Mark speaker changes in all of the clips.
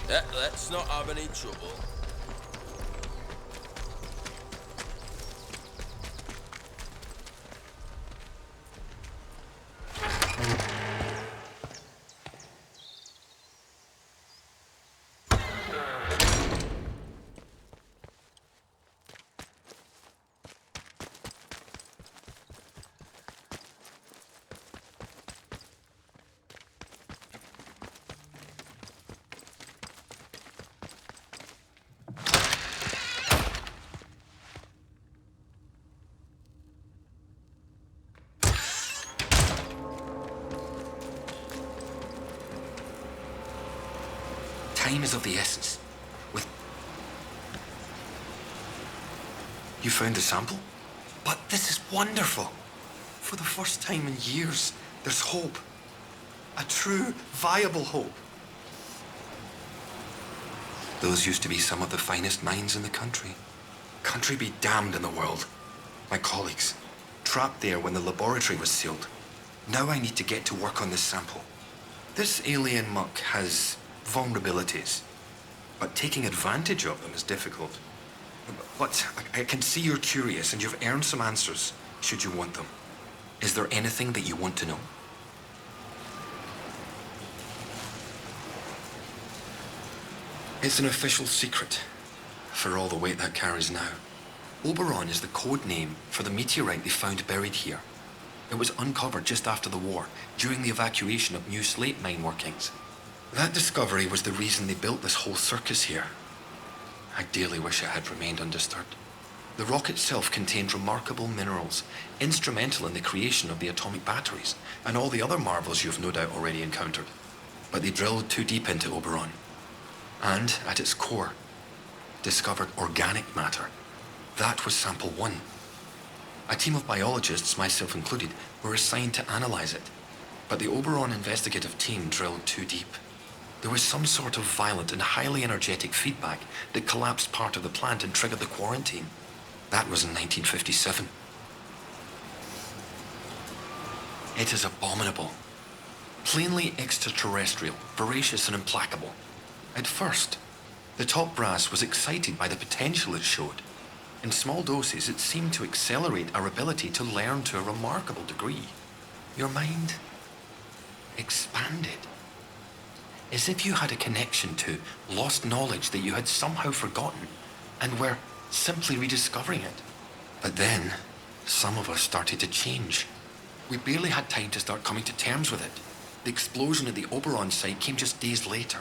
Speaker 1: Let's not have any trouble.
Speaker 2: Time is of the essence. You found the sample? But this is wonderful. For the first time in years, there's hope. A true, viable hope. Those used to be some of the finest minds in the country. Country be damned in the world. My colleagues, trapped there when the laboratory was sealed. Now I need to get to work on this sample. This alien muck has vulnerabilities, but taking advantage of them is difficult. But I can see you're curious and you've earned some answers, should you want them. Is there anything that you want to know? It's an official secret, for all the weight that carries now. Oberon is the code name for the meteorite they found buried here. It was uncovered just after the war, during the evacuation of new slate mine workings. That discovery was the reason they built this whole circus here. I dearly wish it had remained undisturbed. The rock itself contained remarkable minerals, instrumental in the creation of the atomic batteries, and all the other marvels you've no doubt already encountered. But they drilled too deep into Oberon, and, at its core, discovered organic matter. That was sample 1. A team of biologists, myself included, were assigned to analyze it. But the Oberon investigative team drilled too deep. There was some sort of violent and highly energetic feedback that collapsed part of the plant and triggered the quarantine. That was in 1957. It is abominable. Plainly extraterrestrial, voracious and implacable. At first, the top brass was excited by the potential it showed. In small doses, it seemed to accelerate our ability to learn to a remarkable degree. Your mind expanded. As if you had a connection to lost knowledge that you had somehow forgotten and were simply rediscovering it. But then, some of us started to change. We barely had time to start coming to terms with it. The explosion at the Oberon site came just days later.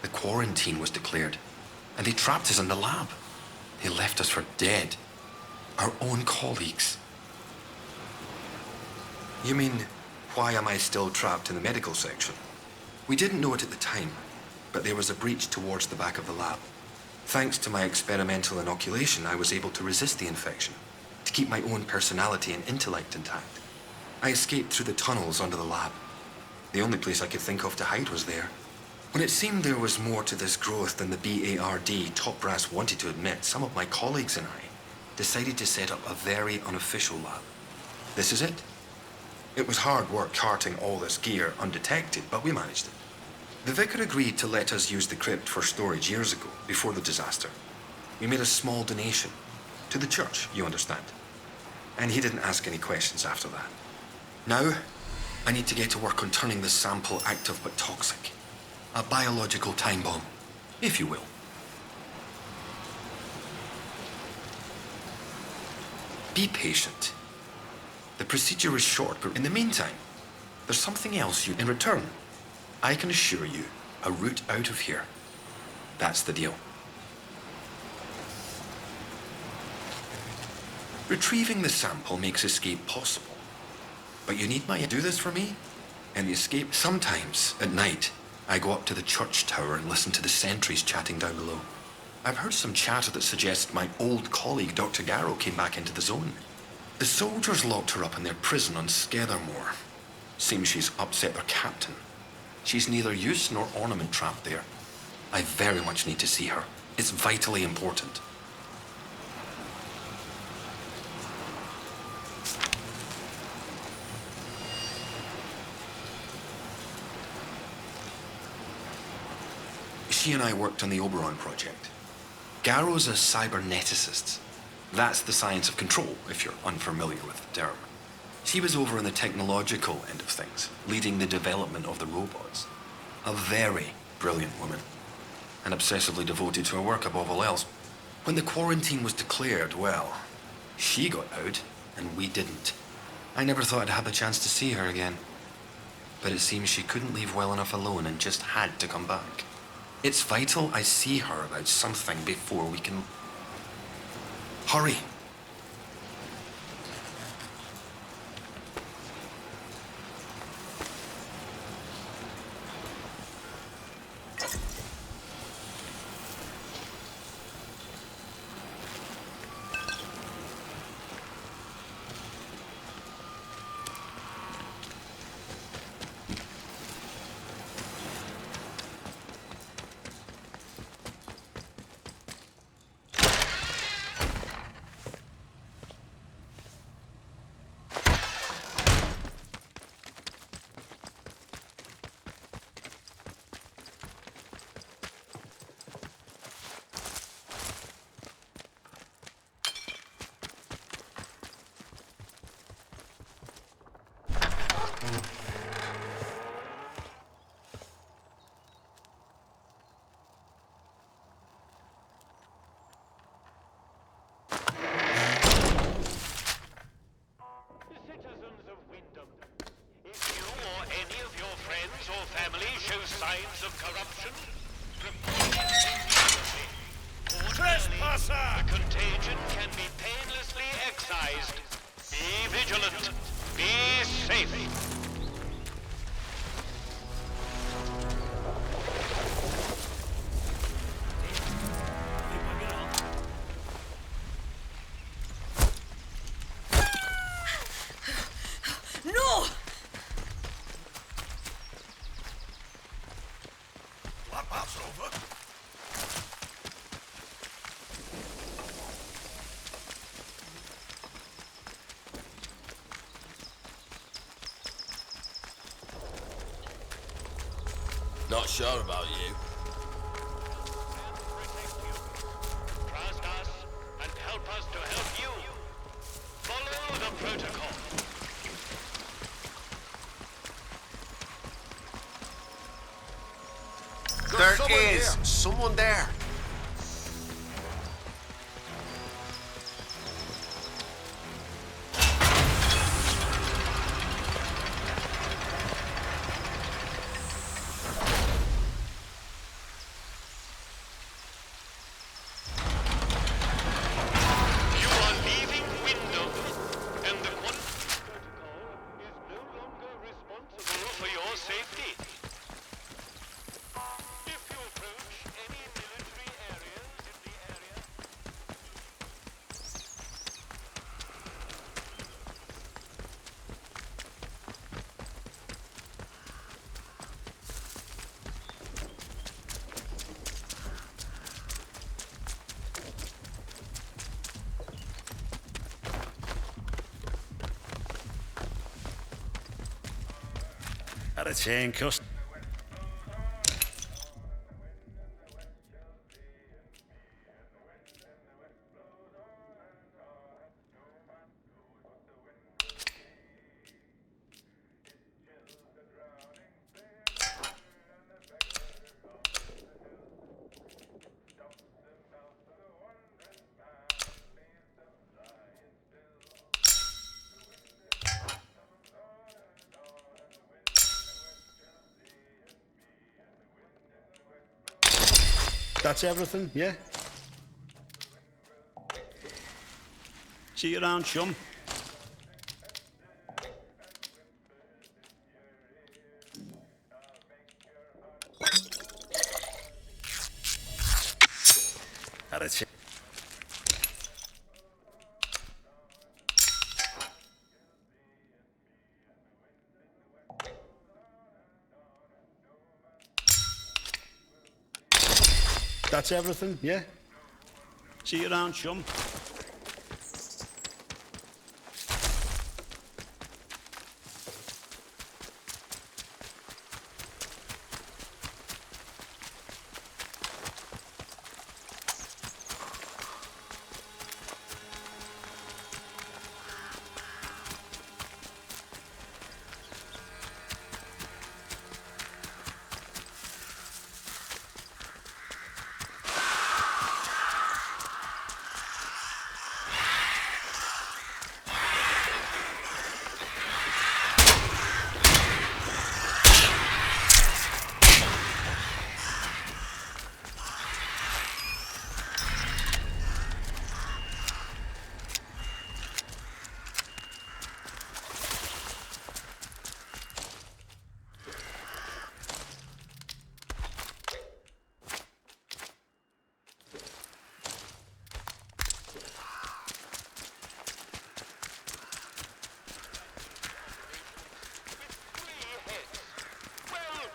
Speaker 2: The quarantine was declared, and they trapped us in the lab. They left us for dead. Our own colleagues. You mean, why am I still trapped in the medical section? We didn't know it at the time, but there was a breach towards the back of the lab. Thanks to my experimental inoculation, I was able to resist the infection, to keep my own personality and intellect intact. I escaped through the tunnels under the lab. The only place I could think of to hide was there. When it seemed there was more to this growth than the BARD top brass wanted to admit, some of my colleagues and I decided to set up a very unofficial lab. This is it. It was hard work carting all this gear undetected, but we managed it. The vicar agreed to let us use the crypt for storage years ago, before the disaster. We made a small donation. To the church, you understand. And he didn't ask any questions after that. Now, I need to get to work on turning this sample active but toxic. A biological time bomb, if you will. Be patient. The procedure is short, but in the meantime, there's something else in return. I can assure you, a route out of here. That's the deal. Retrieving the sample makes escape possible. But you need my do this for me? And the escape, sometimes, at night, I go up to the church tower and listen to the sentries chatting down below. I've heard some chatter that suggests my old colleague, Dr. Garrow, came back into the zone. The soldiers locked her up in their prison on Scathermore. Seems she's upset their captain. She's neither use nor ornament trapped there. I very much need to see her. It's vitally important. She and I worked on the Oberon project. Garrow's a cyberneticist. That's the science of control, if you're unfamiliar with the term. She was over on the technological end of things, leading the development of the robots. A very brilliant woman, and obsessively devoted to her work above all else. When the quarantine was declared, well, she got out, and we didn't. I never thought I'd have the chance to see her again. But it seems she couldn't leave well enough alone and just had to come back. It's vital I see her about something before we can... Hurry!
Speaker 3: Signs of corruption? Trespasser! The contagion can be painlessly excised. Be vigilant. Be safe.
Speaker 4: No!
Speaker 3: Over.
Speaker 1: Not sure about you.
Speaker 3: Trust us and help us to help you. Follow the protocol.
Speaker 5: There is someone there.
Speaker 3: You are leaving Windows, and the quantum protocol is no longer responsible for your safety. If you approach any military areas in the area...
Speaker 6: Had a chain cuss. That's everything, yeah? See you around, chum. Had a chain. That's everything, yeah? See you around, chum.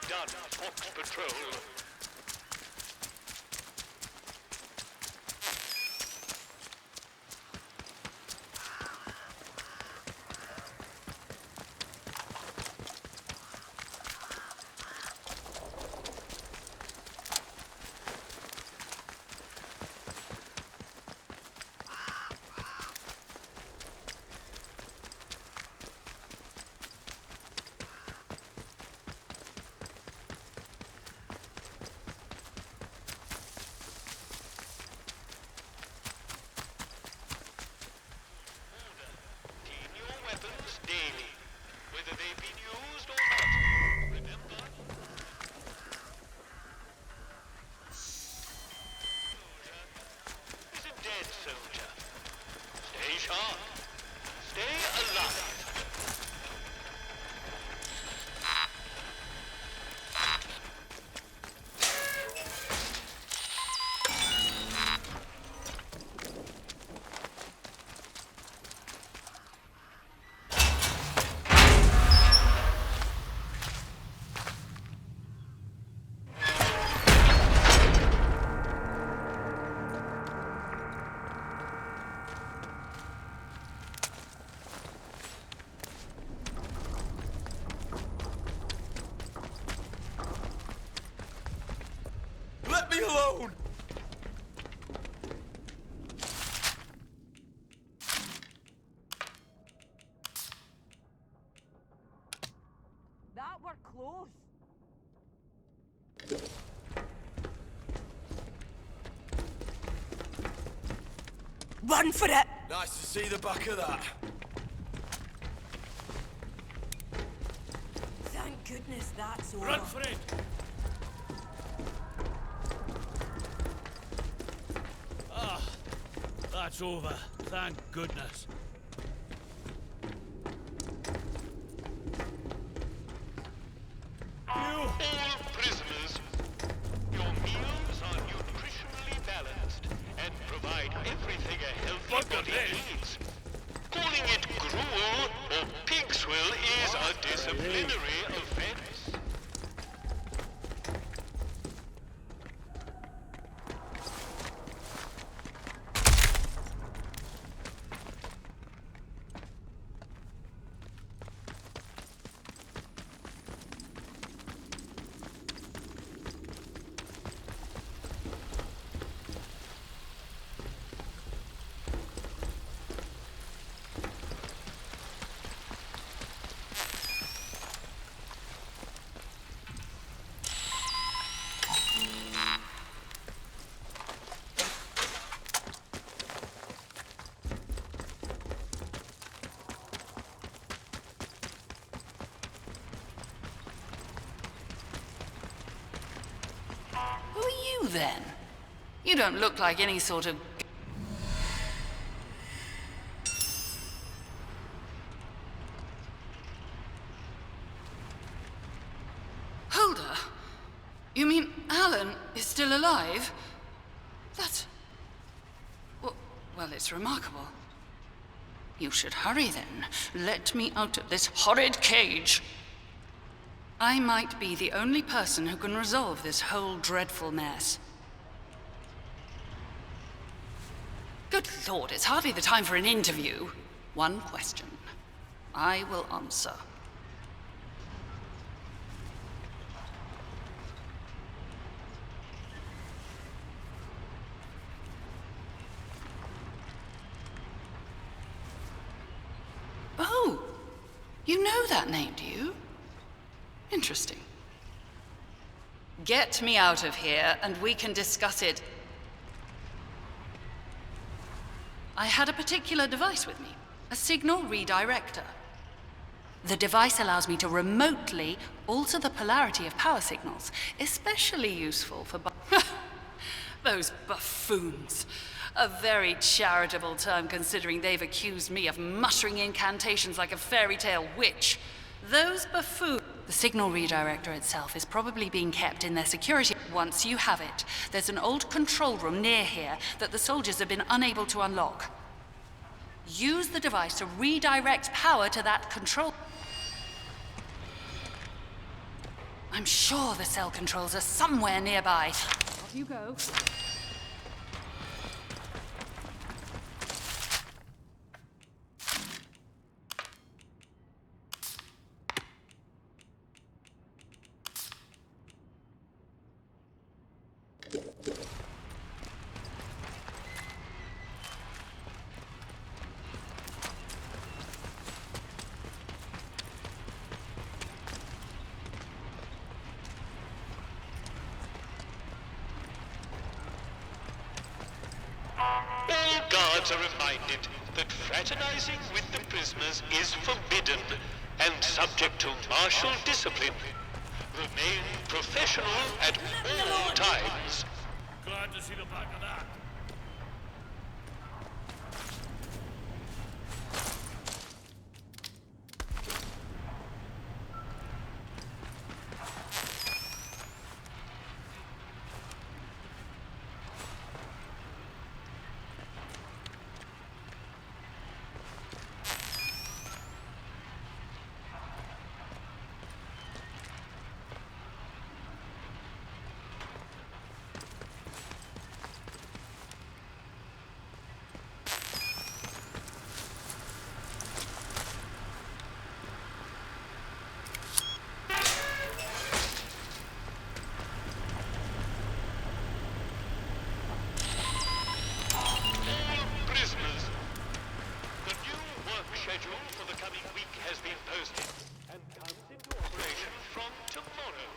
Speaker 3: done, Fox Patrol. Daily, whether they've been used or not. Remember? Soldier is a dead soldier. Stay sharp. Stay alive.
Speaker 1: Let me alone!
Speaker 4: That were close. Run for it!
Speaker 1: Nice to see the back of that.
Speaker 4: Thank goodness that's over.
Speaker 1: Run for it!
Speaker 7: That's over. Thank goodness.
Speaker 3: All prisoners, your meals are nutritionally balanced and provide everything a healthy
Speaker 1: Look at
Speaker 3: body
Speaker 1: this.
Speaker 3: needs. Calling it gruel or pig swill is a disciplinary offense.
Speaker 8: Who are you, then? You don't look like any sort of... Hulda? You mean Alan is still alive? That's... Well, it's remarkable. You should hurry, then. Let me out of this horrid cage. I might be the only person who can resolve this whole dreadful mess. Good Lord, it's hardly the time for an interview. One question. I will answer. Oh, you know that name, do you? Interesting. Get me out of here, and we can discuss it. I had a particular device with me, a signal redirector. The device allows me to remotely alter the polarity of power signals, especially useful for those buffoons. A very charitable term, considering they've accused me of muttering incantations like a fairy tale witch. Those buffoons. The signal redirector itself is probably being kept in their security. Once you have it, there's an old control room near here that the soldiers have been unable to unlock. Use the device to redirect power to that control. I'm sure the cell controls are somewhere nearby. Off you go.
Speaker 3: All guards are reminded that fraternizing with the prisoners is forbidden and subject to martial discipline. Remain professional at all times.
Speaker 7: Glad to see the back of that.
Speaker 3: Prisoners, the new work schedule for the coming week has been posted and comes into operation from tomorrow.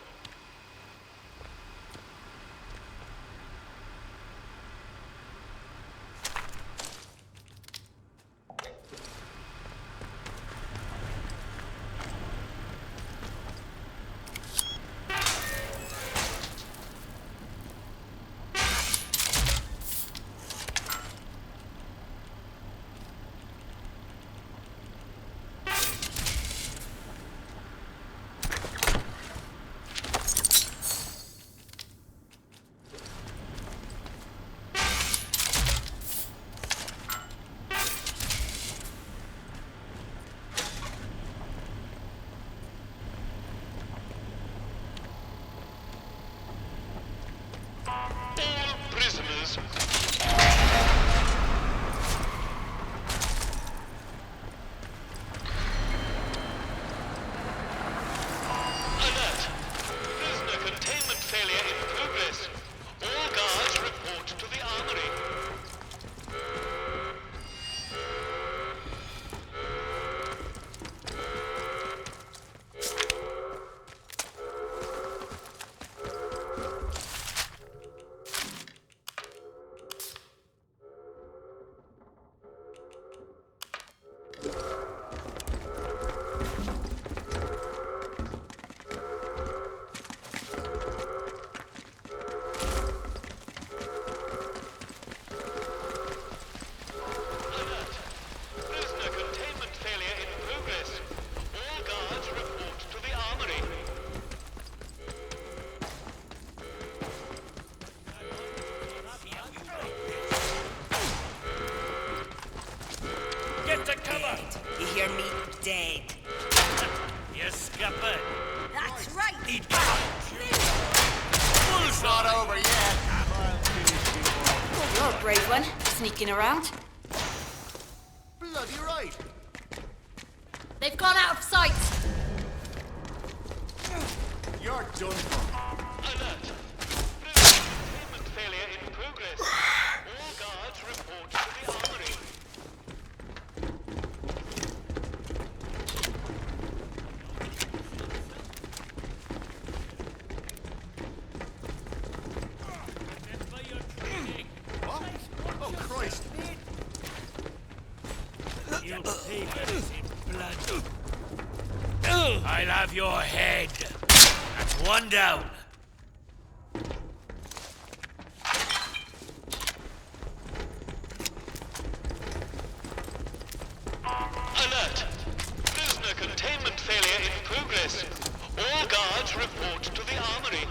Speaker 3: All prisoners. Alert! Prisoner containment failure in progress. All guards report to the armory. Alert! Prisoner containment failure in progress. All guards report to the armory.
Speaker 7: Get to cover!
Speaker 4: You hear me? Dead.
Speaker 7: You scupper!
Speaker 4: That's right.
Speaker 7: Eat
Speaker 5: It's not over yet.
Speaker 4: You're a brave one, sneaking around.
Speaker 5: Bloody right.
Speaker 4: They've gone out of sight.
Speaker 5: You're done for.
Speaker 3: Alert! Prisoner containment failure in progress. All guards report to the armory.
Speaker 5: What? Oh, Christ.
Speaker 7: You'll pay for this in blood. I'll have your head. That's one down.
Speaker 3: Alert! Prisoner containment failure in progress. All guards report to the armory.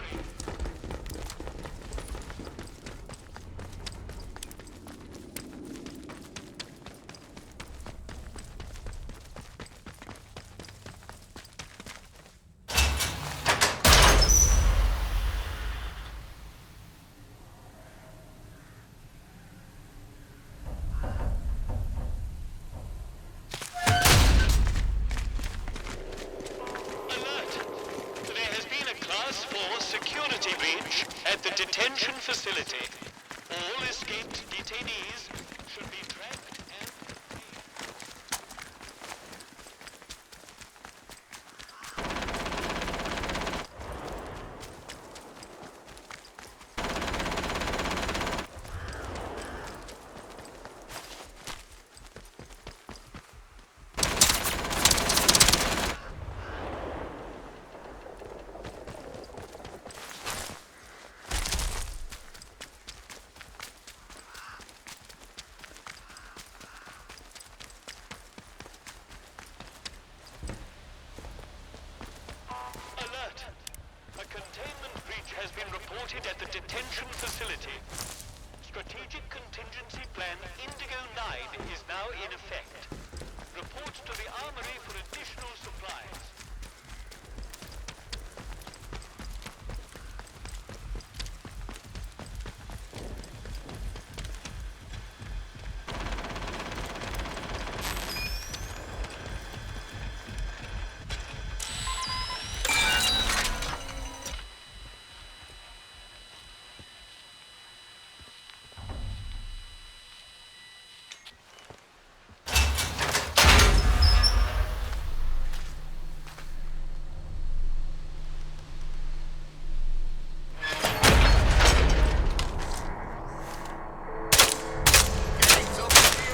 Speaker 3: Class 4 security breach at the detention facility. All escaped detainees should be tracked and... Alert! A containment breach has been reported at the detention facility. Strategic Contingency Plan Indigo 9 is now in effect. Report to the Armory for additional supplies.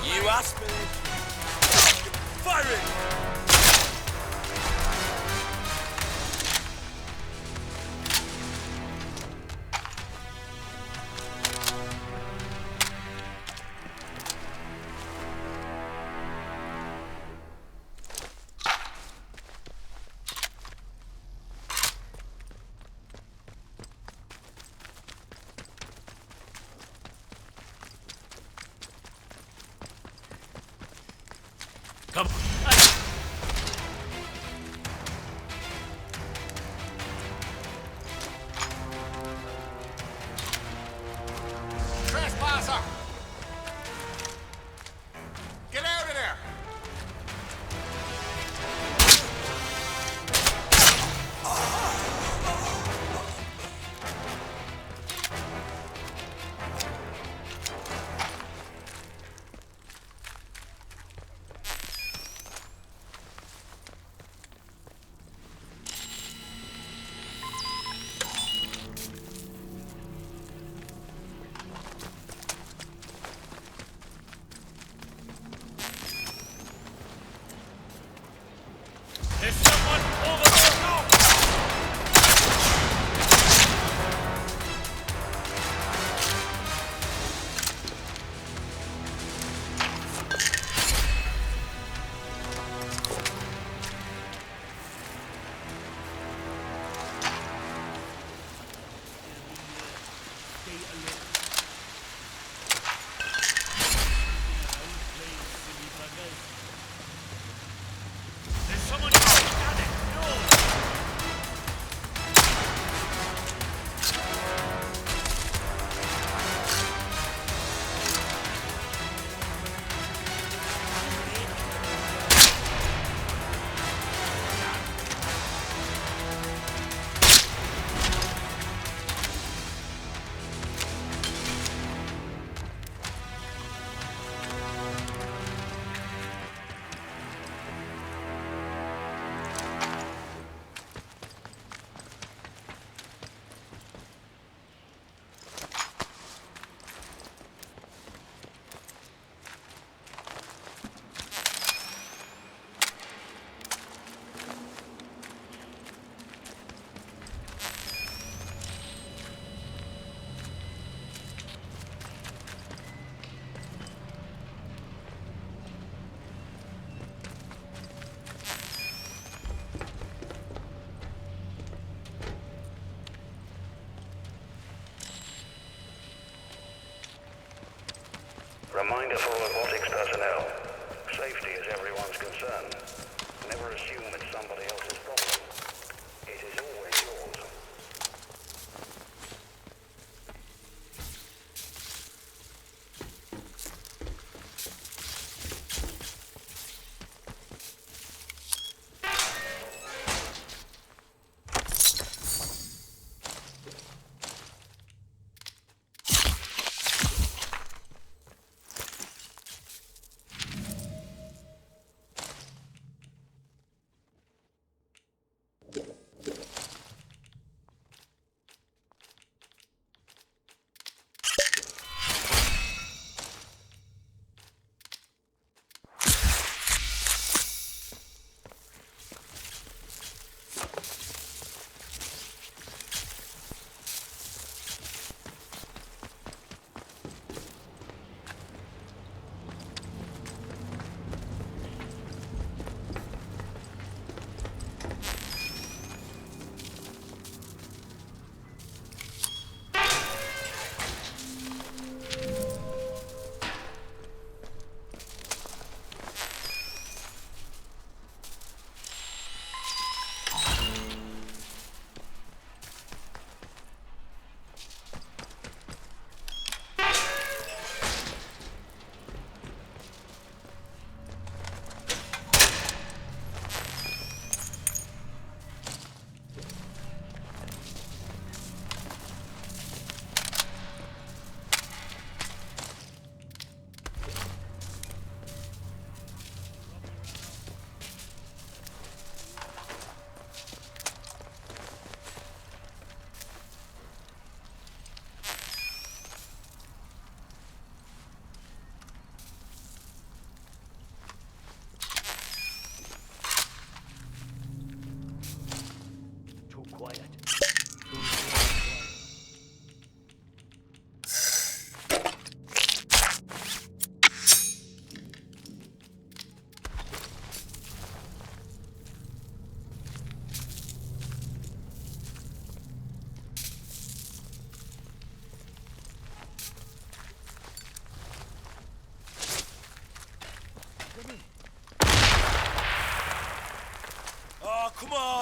Speaker 1: You asked me. Firing!
Speaker 7: Come.
Speaker 5: Trespasser! Get out of there!
Speaker 7: There's someone over there now! There's someone got it! No!
Speaker 9: Reminder for robotics personnel. Safety is everyone's concern. Never assume it's somebody else's problem. It is always yours.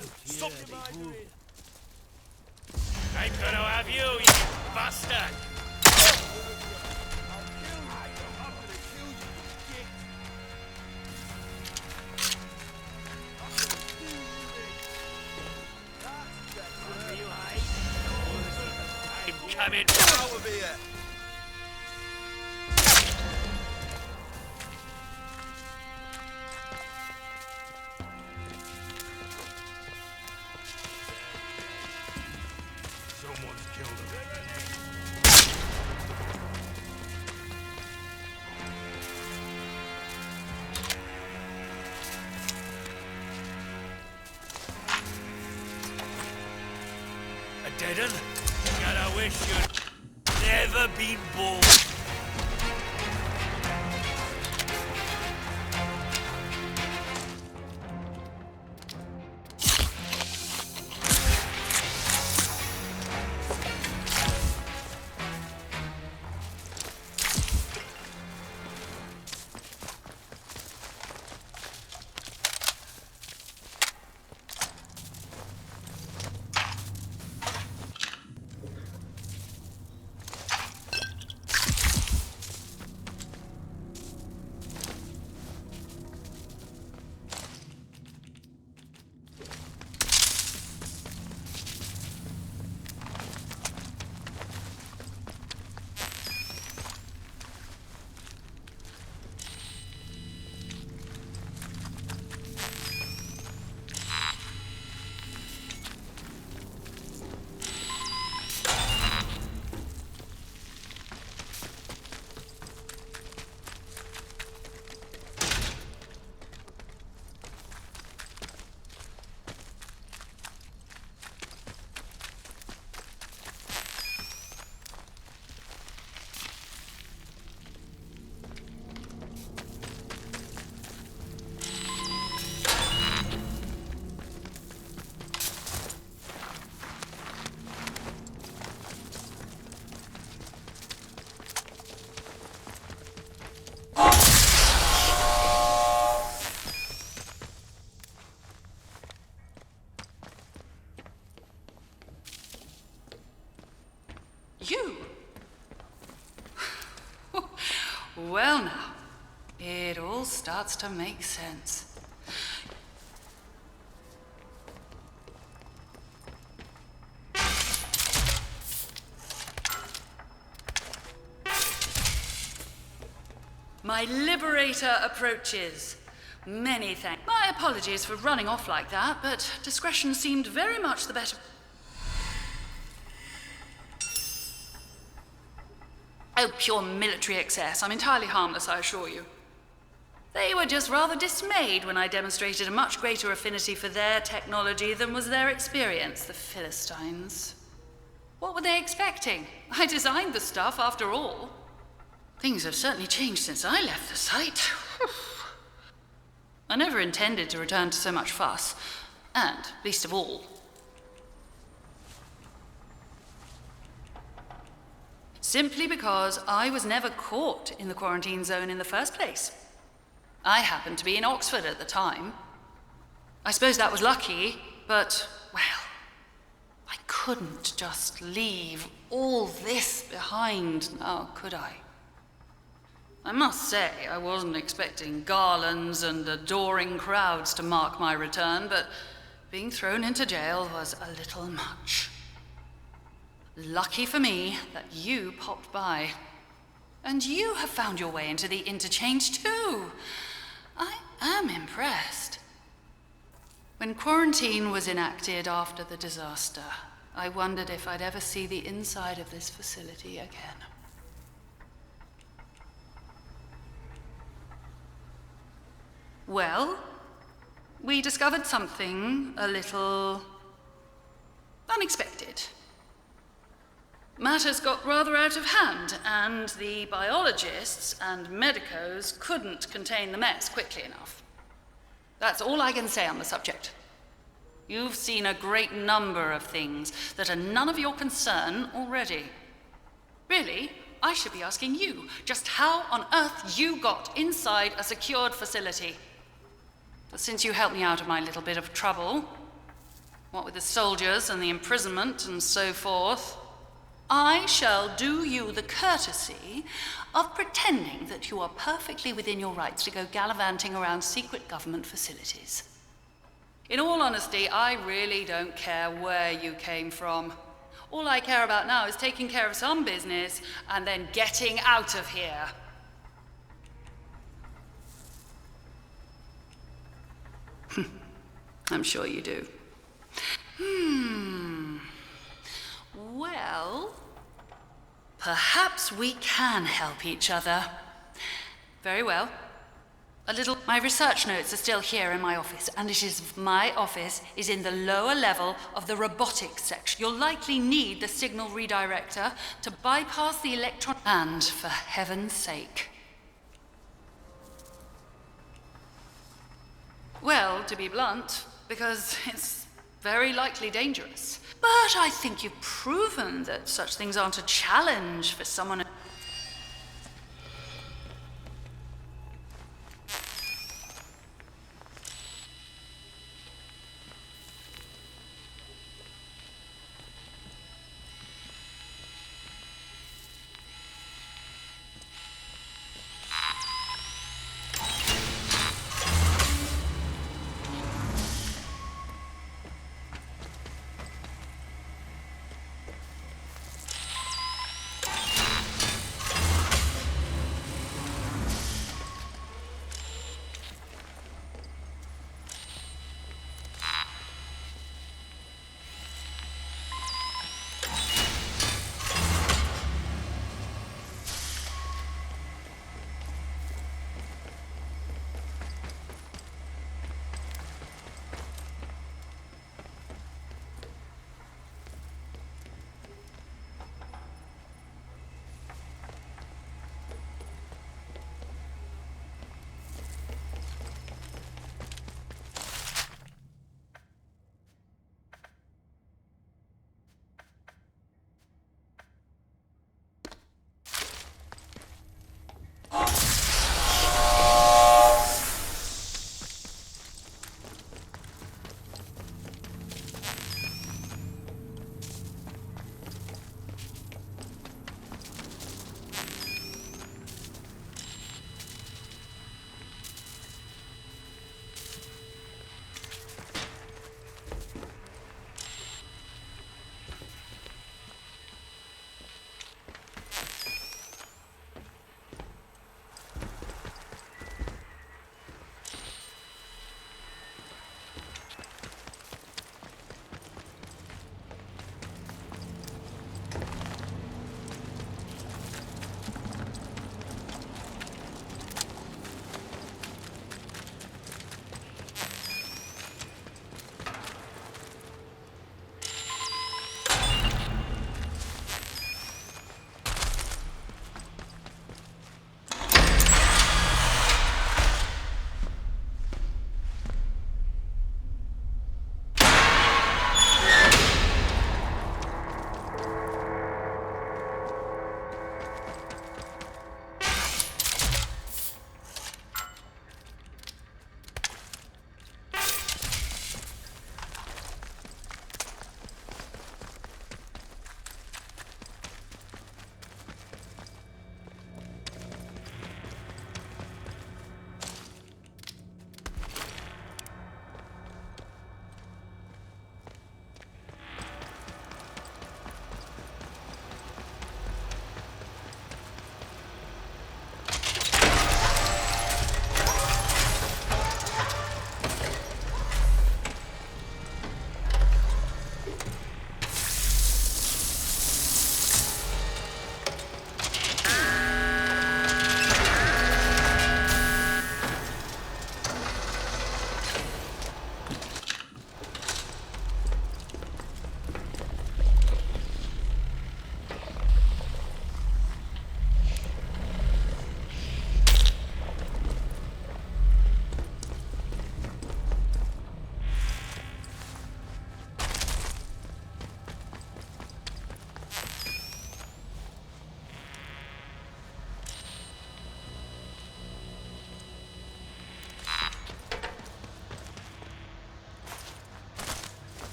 Speaker 1: on! Stop your mind!
Speaker 7: I'm gonna have you, you bastard! Where you hide? I'm coming!
Speaker 1: Out of here!
Speaker 7: Someone's killed him. A dead un? Gotta wish you'd never been born.
Speaker 8: You? Well now, it all starts to make sense. My liberator approaches. Many thanks. My apologies for running off like that, but discretion seemed very much the better. Oh, pure military excess. I'm entirely harmless, I assure you. They were just rather dismayed when I demonstrated a much greater affinity for their technology than was their experience, the Philistines. What were they expecting? I designed the stuff, after all. Things have certainly changed since I left the site. I never intended to return to so much fuss, and, least of all, simply because I was never caught in the quarantine zone in the first place. I happened to be in Oxford at the time. I suppose that was lucky, but, well, I couldn't just leave all this behind now, could I? I must say, I wasn't expecting garlands and adoring crowds to mark my return, but being thrown into jail was a little much. Lucky for me that you popped by. And you have found your way into the interchange too. I am impressed. When quarantine was enacted after the disaster, I wondered if I'd ever see the inside of this facility again. Well, we discovered something a little unexpected. Matters got rather out of hand, and the biologists and medicos couldn't contain the mess quickly enough. That's all I can say on the subject. You've seen a great number of things that are none of your concern already. Really, I should be asking you just how on earth you got inside a secured facility. But since you helped me out of my little bit of trouble, What with the soldiers and the imprisonment and so forth, I shall do you the courtesy of pretending that you are perfectly within your rights to go gallivanting around secret government facilities. In all honesty, I really don't care where you came from. All I care about now is taking care of some business and then getting out of here. I'm sure you do. Well, perhaps we can help each other. Very well. My research notes are still here in my office, and my office is in the lower level of the robotics section. You'll likely need the signal redirector to bypass the electron. And for heaven's sake. Well, to be blunt, because it's very likely dangerous. But I think you've proven that such things aren't a challenge for someone.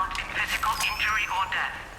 Speaker 10: result in physical injury or death.